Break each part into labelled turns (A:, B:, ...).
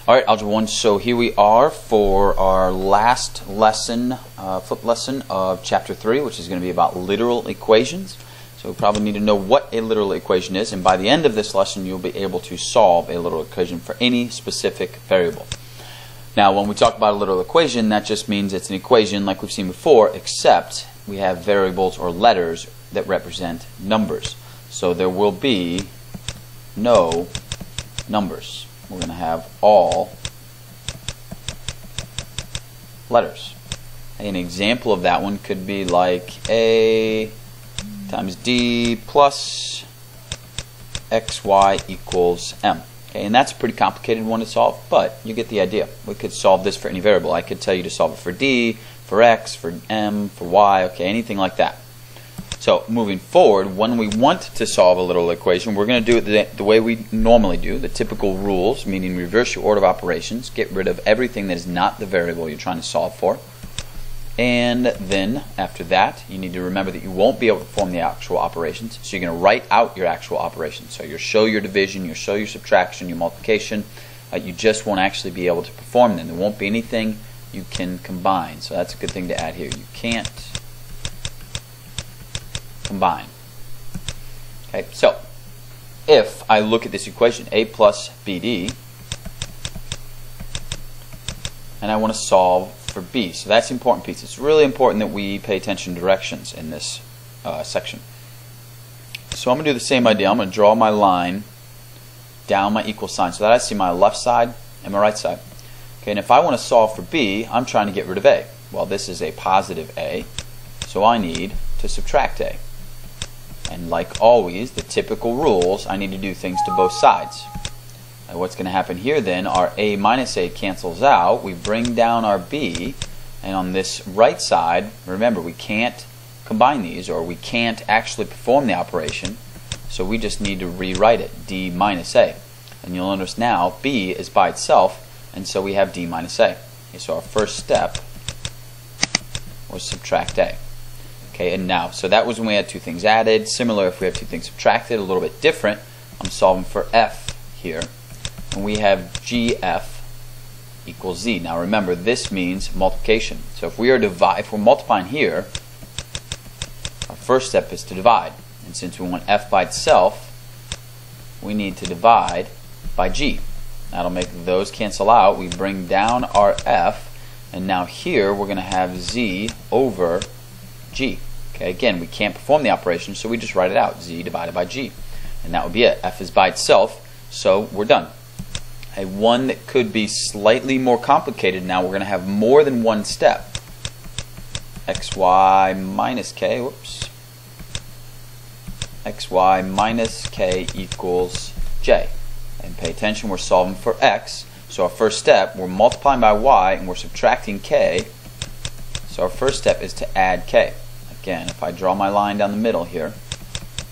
A: Alright, Algebra 1, so here we are for our last lesson, flip lesson of Chapter 3, which is going to be about literal equations. So we probably need to know what a literal equation is, and by the end of this lesson you'll be able to solve a literal equation for any specific variable. Now when we talk about a literal equation, that just means it's an equation like we've seen before, except we have variables or letters that represent numbers. So there will be no numbers. We're going to have all letters. An example of that one could be like A times D plus XY equals M. Okay, and that's a pretty complicated one to solve, but you get the idea. We could solve this for any variable. I could tell you to solve it for D, for X, for M, for Y, okay, anything like that. So moving forward, when we want to solve a literal equation, we're going to do it the way we normally do, the typical rules, meaning reverse your order of operations, get rid of everything that is not the variable you're trying to solve for. And then after that, you need to remember that you won't be able to perform the actual operations, so you're going to write out your actual operations. So you'll show your division, you'll show your subtraction, your multiplication, you just won't actually be able to perform them. There won't be anything you can combine. So that's a good thing to add here. You can't combine. Okay, so if I look at this equation, A plus BD, and I want to solve for B, so that's the important piece. It's really important that we pay attention to directions in this section. So I'm going to do the same idea. I'm going to draw my line down my equal sign so that I see my left side and my right side. Okay, and if I want to solve for B, I'm trying to get rid of A. Well, this is a positive A, so I need to subtract A. And like always, the typical rules, I need to do things to both sides. And what's going to happen here then, our A minus A cancels out, we bring down our B, and on this right side, remember we can't combine these, or we can't actually perform the operation, so we just need to rewrite it, D minus A. And you'll notice now B is by itself, and so we have D minus A. Okay, so our first step was subtract A. Okay, and now, so that was when we had two things added. Similar if we have two things subtracted, a little bit different. I'm solving for F here, and we have GF equals Z. Now remember, this means multiplication. So if we're multiplying here, our first step is to divide. And since we want F by itself, we need to divide by G. That'll make those cancel out. We bring down our F, and now here we're going to have Z over G. Okay, again, we can't perform the operation, so we just write it out, Z divided by G. And that would be it. F is by itself, so we're done. Okay, one that could be slightly more complicated now, we're going to have more than one step. XY minus K, whoops. XY minus K equals J. And pay attention, we're solving for X. So our first step, we're multiplying by Y and we're subtracting K. So our first step is to add K. Again, if I draw my line down the middle here,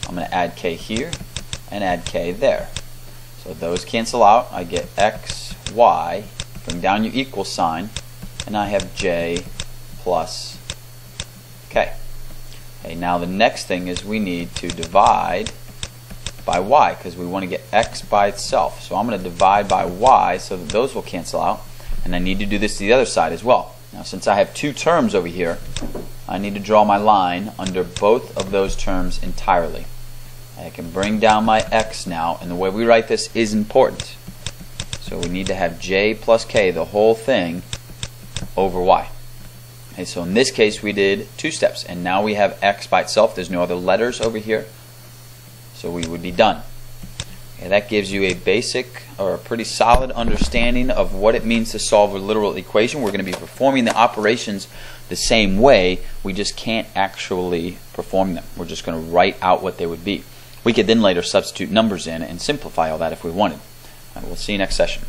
A: I'm going to add K here and add K there. So those cancel out. I get X, Y, bring down your equal sign, and I have J plus K. Okay, now the next thing is we need to divide by Y because we want to get X by itself. So I'm going to divide by Y so that those will cancel out, and I need to do this to the other side as well. Now since I have two terms over here, I need to draw my line under both of those terms entirely. I can bring down my X now, and the way we write this is important. So we need to have J plus K, the whole thing, over Y. Okay, so in this case we did two steps, and now we have X by itself. There's no other letters over here, so we would be done. Okay, that gives you a basic or a pretty solid understanding of what it means to solve a literal equation. We're going to be performing the operations the same way, we just can't actually perform them. We're just going to write out what they would be. We could then later substitute numbers in and simplify all that if we wanted. We'll see you next session.